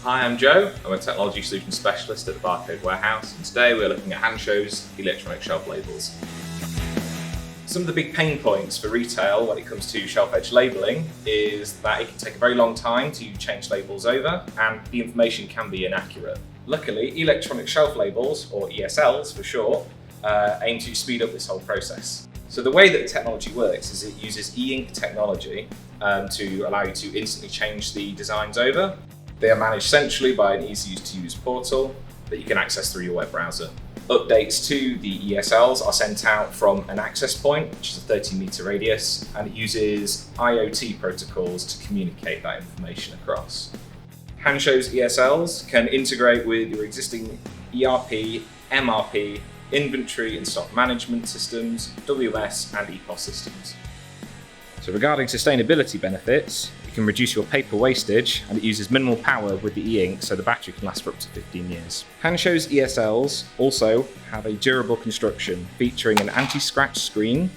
Hi, I'm Joe. I'm a Technology Solutions Specialist at the Barcode warehouse, and today we're looking at Hanshow's electronic shelf labels. Some of the big pain points for retail when it comes to shelf edge labeling is that it can take a very long time to change labels over, and the information can be inaccurate. Luckily, electronic shelf labels, or ESLs for short, aim to speed up this whole process. So the way that the technology works is it uses e-ink technology to allow you to instantly change the designs over. They are managed centrally by an easy-to-use portal that you can access through your web browser. Updates to the ESLs are sent out from an access point, which is a 30-meter radius, and it uses IoT protocols to communicate that information across. Hanshow's ESLs can integrate with your existing ERP, MRP, inventory and stock management systems, WMS and EPOS systems. So regarding sustainability benefits, it can reduce your paper wastage, and it uses minimal power with the e-ink, so the battery can last for up to 15 years. Hanshow's ESLs also have a durable construction featuring an anti-scratch screen,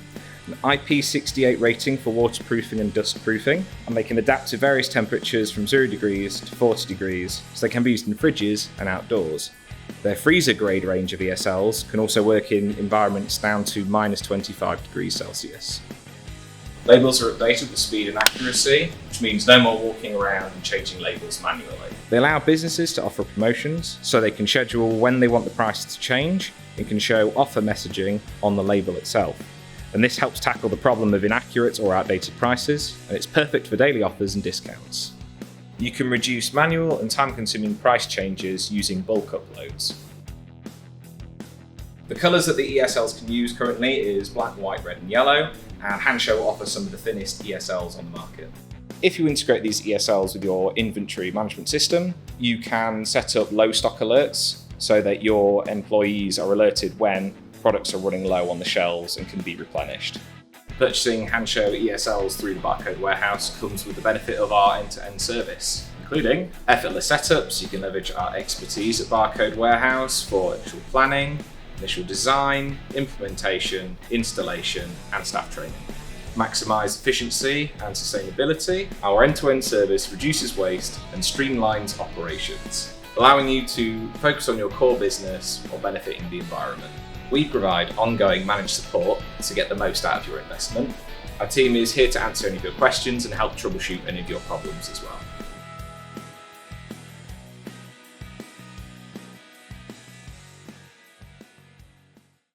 an IP68 rating for waterproofing and dustproofing, and they can adapt to various temperatures from 0 degrees to 40 degrees, so they can be used in fridges and outdoors. Their freezer grade range of ESLs can also work in environments down to minus 25 degrees Celsius. Labels are updated with speed and accuracy, which means no more walking around and changing labels manually. They allow businesses to offer promotions, so they can schedule when they want the prices to change and can show offer messaging on the label itself. And this helps tackle the problem of inaccurate or outdated prices, and it's perfect for daily offers and discounts. You can reduce manual and time-consuming price changes using bulk uploads. The colours that the ESLs can use currently is black, white, red and yellow, and Hanshow offers some of the thinnest ESLs on the market. If you integrate these ESLs with your inventory management system, you can set up low stock alerts so that your employees are alerted when products are running low on the shelves and can be replenished. Purchasing Hanshow ESLs through the Barcode warehouse comes with the benefit of our end-to-end service, including effortless setups. You can leverage our expertise at Barcode warehouse for initial planning, initial design, implementation, installation, and staff training. Maximise efficiency and sustainability. Our end-to-end service reduces waste and streamlines operations, allowing you to focus on your core business while benefiting the environment. We provide ongoing managed support to get the most out of your investment. Our team is here to answer any of your questions and help troubleshoot any of your problems as well.